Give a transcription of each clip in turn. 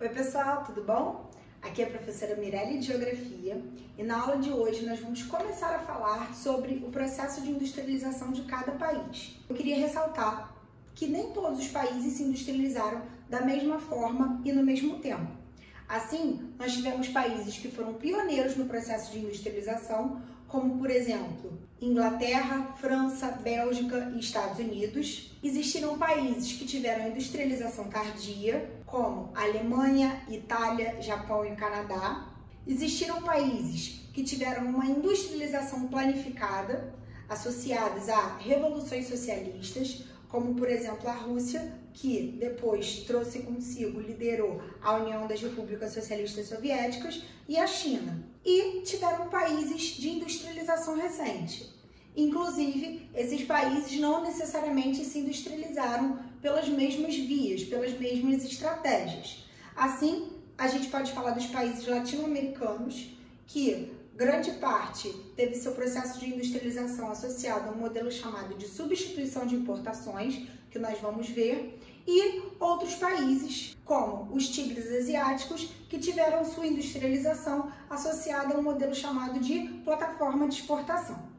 Oi pessoal, tudo bom? Aqui é a professora Mirelle de Geografia e na aula de hoje nós vamos começar a falar sobre o processo de industrialização de cada país. Eu queria ressaltar que nem todos os países se industrializaram da mesma forma e no mesmo tempo. Assim, nós tivemos países que foram pioneiros no processo de industrialização, como por exemplo, Inglaterra, França, Bélgica e Estados Unidos. Existiram países que tiveram industrialização tardia, como Alemanha, Itália, Japão e Canadá. Existiram países que tiveram uma industrialização planificada, associadas a revoluções socialistas, como por exemplo a Rússia, que depois trouxe consigo, liderou a União das Repúblicas Socialistas Soviéticas, e a China. E tiveram países de industrialização recente. Inclusive, esses países não necessariamente se industrializaram pelas mesmas vias, pelas mesmas estratégias. Assim, a gente pode falar dos países latino-americanos, que grande parte teve seu processo de industrialização associado a um modelo chamado de substituição de importações, que nós vamos ver, e outros países, como os tigres asiáticos, que tiveram sua industrialização associada a um modelo chamado de plataforma de exportação.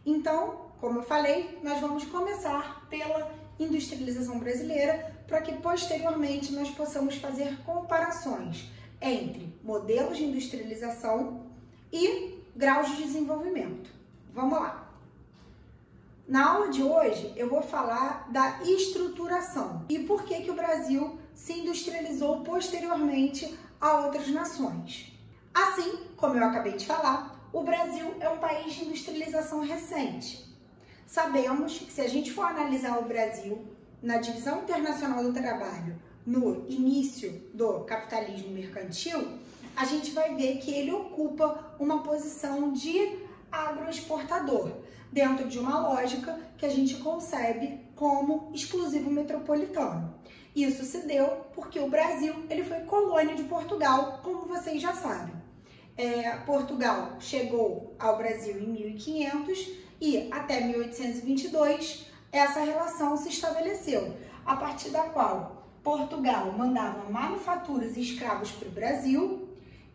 Então, como eu falei, nós vamos começar pela industrialização brasileira, para que posteriormente nós possamos fazer comparações entre modelos de industrialização e graus de desenvolvimento. Vamos lá! Na aula de hoje eu vou falar da estruturação e por que o Brasil se industrializou posteriormente a outras nações. Assim, como eu acabei de falar, o Brasil é um país de industrialização recente. Sabemos que se a gente for analisar o Brasil na divisão internacional do trabalho, no início do capitalismo mercantil, a gente vai ver que ele ocupa uma posição de agroexportador, dentro de uma lógica que a gente concebe como exclusivo metropolitano. Isso se deu porque o Brasil ele foi colônia de Portugal, como vocês já sabem. Portugal chegou ao Brasil em 1500 e até 1822 essa relação se estabeleceu, a partir da qual Portugal mandava manufaturas e escravos para o Brasil,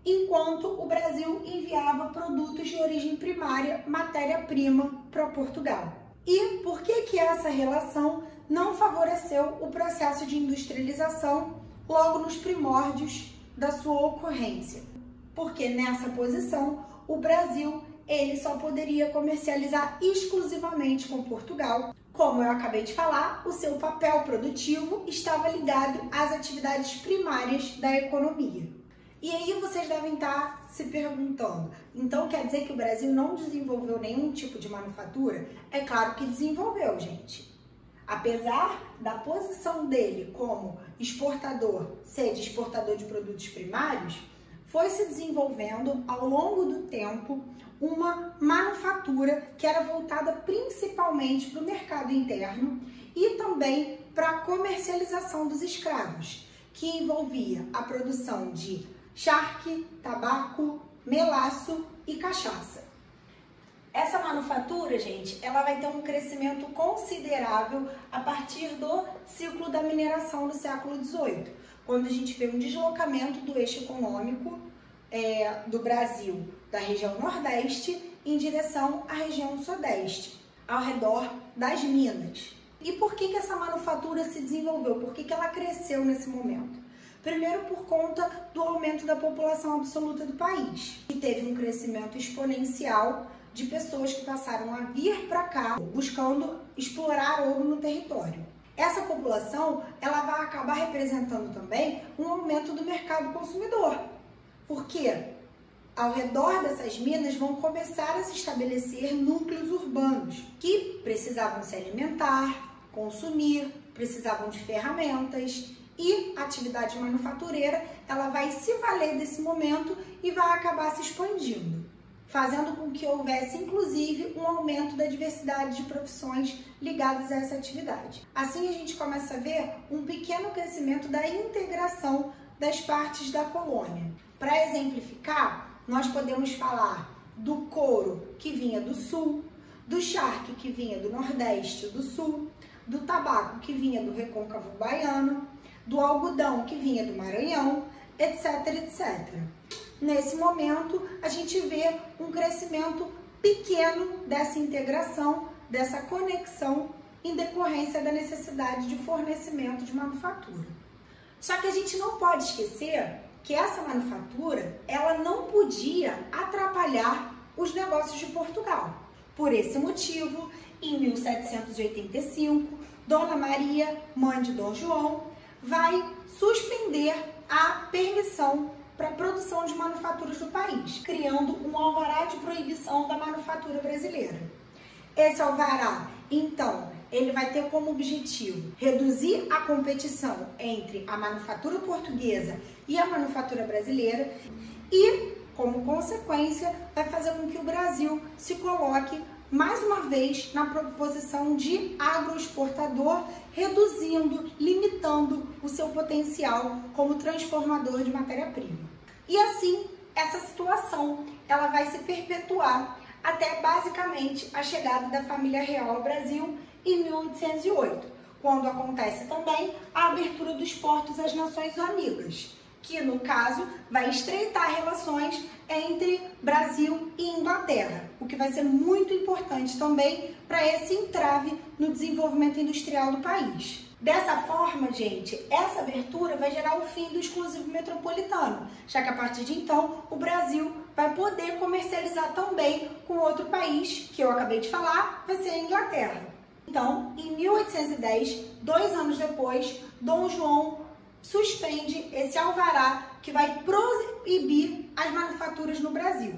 enquanto o Brasil enviava produtos de origem primária, matéria-prima, para Portugal. E por que essa relação não favoreceu o processo de industrialização logo nos primórdios da sua ocorrência? Porque nessa posição, o Brasil ele só poderia comercializar exclusivamente com Portugal. Como eu acabei de falar, o seu papel produtivo estava ligado às atividades primárias da economia. E aí vocês devem estar se perguntando, então quer dizer que o Brasil não desenvolveu nenhum tipo de manufatura? É claro que desenvolveu, gente. Apesar da posição dele como exportador, ser de exportador de produtos primários, foi se desenvolvendo ao longo do tempo uma manufatura que era voltada principalmente para o mercado interno e também para a comercialização dos escravos, que envolvia a produção de charque, tabaco, melaço e cachaça. Essa manufatura, gente, ela vai ter um crescimento considerável a partir do ciclo da mineração do século XVIII, quando a gente vê um deslocamento do eixo econômico do Brasil, da região Nordeste, em direção à região Sudeste, ao redor das minas. E por que essa manufatura se desenvolveu? Por que ela cresceu nesse momento? Primeiro, por conta do aumento da população absoluta do país, que teve um crescimento exponencial de pessoas que passaram a vir para cá buscando explorar ouro no território. Essa população ela vai acabar representando também um aumento do mercado consumidor, porque ao redor dessas minas vão começar a se estabelecer núcleos urbanos que precisavam se alimentar, consumir, precisavam de ferramentas. E a atividade manufatureira, ela vai se valer desse momento e vai acabar se expandindo, fazendo com que houvesse, inclusive, um aumento da diversidade de profissões ligadas a essa atividade. Assim, a gente começa a ver um pequeno crescimento da integração das partes da colônia. Para exemplificar, nós podemos falar do couro, que vinha do sul, do charque, que vinha do nordeste do sul, do tabaco, que vinha do recôncavo baiano, do algodão, que vinha do Maranhão, etc, etc. Nesse momento, a gente vê um crescimento pequeno dessa integração, dessa conexão, em decorrência da necessidade de fornecimento de manufatura. Só que a gente não pode esquecer que essa manufatura, ela não podia atrapalhar os negócios de Portugal. Por esse motivo, em 1785, Dona Maria, mãe de Dom João, vai suspender a permissão para a produção de manufaturas do país, criando um alvará de proibição da manufatura brasileira. Esse alvará, então, ele vai ter como objetivo reduzir a competição entre a manufatura portuguesa e a manufatura brasileira e, como consequência, vai fazer com que o Brasil se coloque mais uma vez na posição de agroexportador, reduzindo, limitando o seu potencial como transformador de matéria-prima. E assim, essa situação ela vai se perpetuar até basicamente a chegada da família real ao Brasil em 1808, quando acontece também a abertura dos portos às Nações Amigas, que no caso vai estreitar relações entre Brasil e Inglaterra, o que vai ser muito importante também para esse entrave no desenvolvimento industrial do país. Dessa forma, gente, essa abertura vai gerar o fim do exclusivo metropolitano, já que a partir de então o Brasil vai poder comercializar também com outro país, que eu acabei de falar, vai ser a Inglaterra. Então, em 1810, 2 anos depois, Dom João suspende esse alvará que vai proibir as manufaturas no Brasil.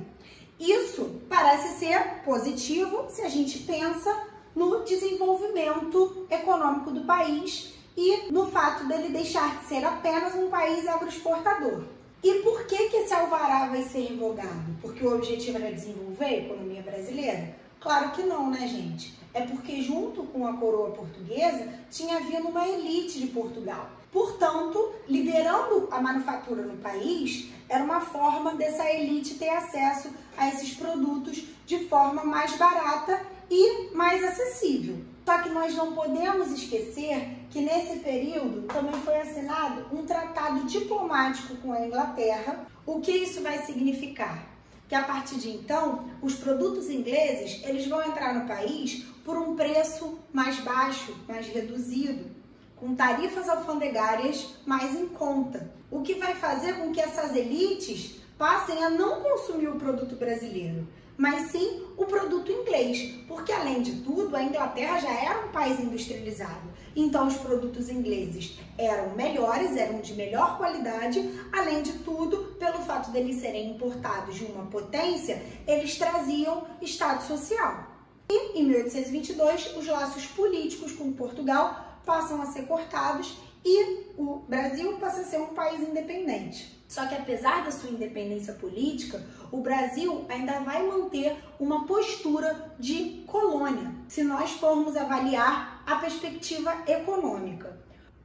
Isso parece ser positivo se a gente pensa no desenvolvimento econômico do país e no fato dele deixar de ser apenas um país agroexportador. E por que esse alvará vai ser revogado? Porque o objetivo era desenvolver a economia brasileira? Claro que não, né, gente? É porque junto com a coroa portuguesa tinha vindo uma elite de Portugal. Portanto, liberando a manufatura no país, era uma forma dessa elite ter acesso a esses produtos de forma mais barata e mais acessível. Só que nós não podemos esquecer que nesse período também foi assinado um tratado diplomático com a Inglaterra. O que isso vai significar? Que a partir de então, os produtos ingleses eles vão entrar no país por um preço mais baixo, mais reduzido, com tarifas alfandegárias mais em conta, o que vai fazer com que essas elites passem a não consumir o produto brasileiro, mas sim o produto inglês, porque além de tudo, a Inglaterra já era um país industrializado, então os produtos ingleses eram melhores, eram de melhor qualidade, além de tudo, pelo fato deles serem importados de uma potência, eles traziam status social. E em 1822, os laços políticos com Portugal passam a ser cortados e o Brasil passa a ser um país independente. Só que apesar da sua independência política, o Brasil ainda vai manter uma postura de colônia, se nós formos avaliar a perspectiva econômica.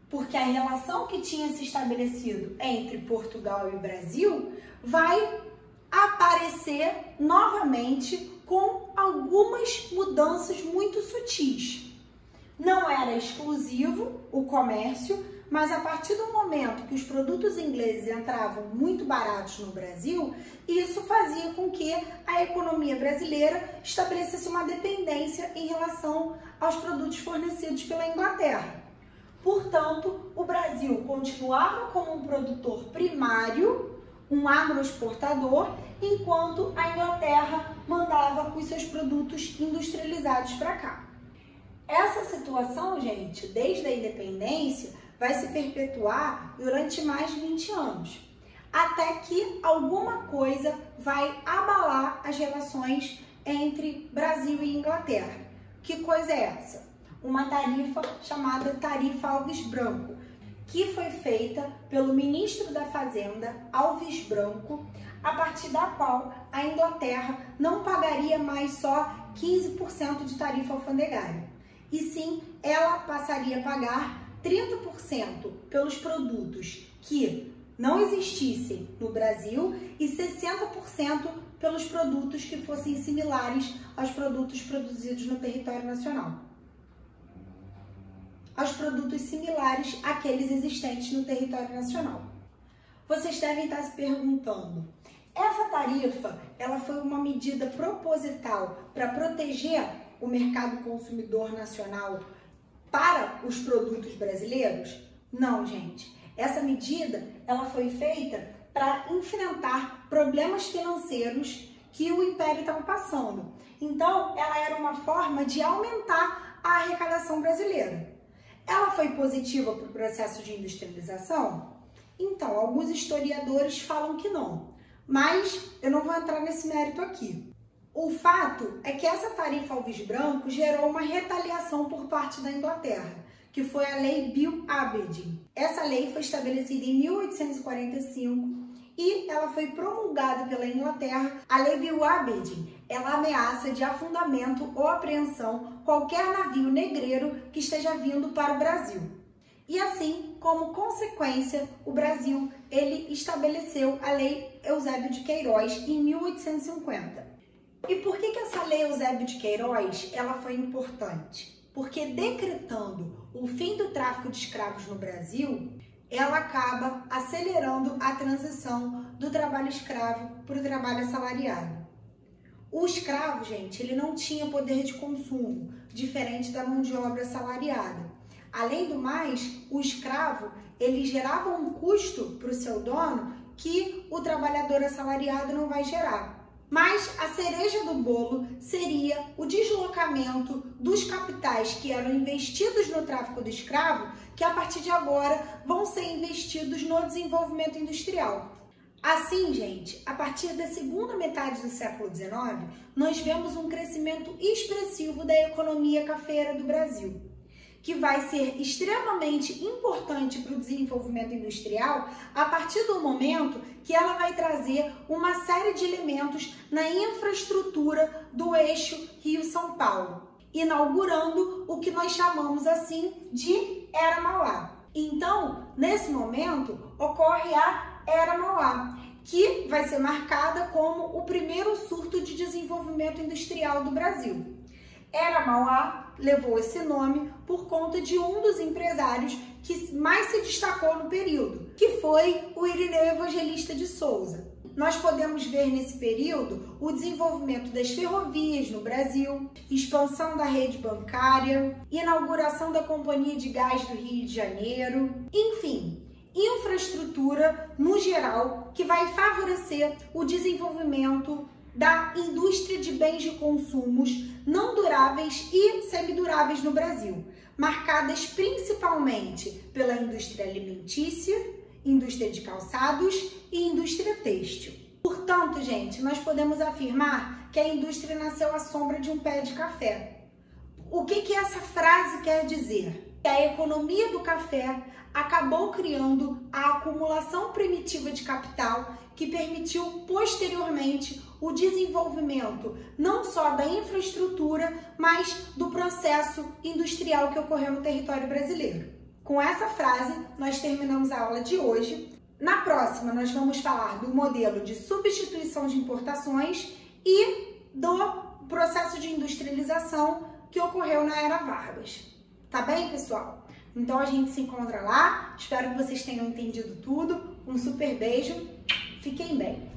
Porque a relação que tinha se estabelecido entre Portugal e o Brasil vai aparecer novamente com algumas mudanças muito sutis. Não era exclusivo o comércio, mas a partir do momento que os produtos ingleses entravam muito baratos no Brasil, isso fazia com que a economia brasileira estabelecesse uma dependência em relação aos produtos fornecidos pela Inglaterra. Portanto, o Brasil continuava como um produtor primário, um agroexportador, enquanto a Inglaterra mandava os seus produtos industrializados para cá. Essa situação, gente, desde a independência, vai se perpetuar durante mais de 20 anos, até que alguma coisa vai abalar as relações entre Brasil e Inglaterra. Que coisa é essa? Uma tarifa chamada Tarifa Alves Branco, que foi feita pelo ministro da Fazenda, Alves Branco, a partir da qual a Inglaterra não pagaria mais só 15% de tarifa alfandegária, e sim ela passaria a pagar 30% pelos produtos que não existissem no Brasil e 60% pelos produtos que fossem similares aos produtos produzidos no território nacional. Aos produtos similares àqueles existentes no território nacional. vocês devem estar se perguntando, essa tarifa, ela foi uma medida proposital para proteger o mercado consumidor nacional para os produtos brasileiros? Não, gente. Essa medida, ela foi feita para enfrentar problemas financeiros que o Império estava passando. Então, ela era uma forma de aumentar a arrecadação brasileira. Ela foi positiva para o processo de industrialização? Então, alguns historiadores falam que não, mas eu não vou entrar nesse mérito aqui. O fato é que essa tarifa alves brancos gerou uma retaliação por parte da Inglaterra, que foi a Lei Bill Aberdeen. Essa lei foi estabelecida em 1845 e ela foi promulgada pela Inglaterra. A Lei Bill Aberdeen, ela ameaça de afundamento ou apreensão qualquer navio negreiro que esteja vindo para o Brasil. E assim, como consequência, o Brasil ele estabeleceu a Lei Eusébio de Queiroz em 1850. E por que essa Lei Eusébio de Queiroz ela foi importante? Porque decretando o fim do tráfico de escravos no Brasil, ela acaba acelerando a transição do trabalho escravo para o trabalho assalariado. O escravo, gente, ele não tinha poder de consumo, diferente da mão de obra assalariada. Além do mais, o escravo, ele gerava um custo para o seu dono que o trabalhador assalariado não vai gerar. Mas a cereja do bolo seria o deslocamento dos capitais que eram investidos no tráfico do escravo, que a partir de agora vão ser investidos no desenvolvimento industrial. Assim, gente, a partir da segunda metade do século XIX, nós vemos um crescimento expressivo da economia cafeeira do Brasil, que vai ser extremamente importante para o desenvolvimento industrial a partir do momento que ela vai trazer uma série de elementos na infraestrutura do eixo Rio-São Paulo, inaugurando o que nós chamamos assim de Era Mauá. Então, nesse momento, ocorre a Era Mauá, que vai ser marcada como o primeiro surto de desenvolvimento industrial do Brasil. Era Mauá levou esse nome por conta de um dos empresários que mais se destacou no período, que foi o Irineu Evangelista de Souza. Nós podemos ver nesse período o desenvolvimento das ferrovias no Brasil, expansão da rede bancária, inauguração da Companhia de Gás do Rio de Janeiro, enfim, infraestrutura no geral que vai favorecer o desenvolvimento da indústria de bens de consumos não duráveis e semiduráveis no Brasil, marcadas principalmente pela indústria alimentícia, indústria de calçados e indústria têxtil. Portanto, gente, nós podemos afirmar que a indústria nasceu à sombra de um pé de café. O que essa frase quer dizer? Que a economia do café acabou criando a acumulação primitiva de capital que permitiu posteriormente o desenvolvimento não só da infraestrutura, mas do processo industrial que ocorreu no território brasileiro. Com essa frase, nós terminamos a aula de hoje. Na próxima, nós vamos falar do modelo de substituição de importações e do processo de industrialização que ocorreu na Era Vargas. Tá bem, pessoal? Então a gente se encontra lá. Espero que vocês tenham entendido tudo. Um super beijo. Fiquem bem.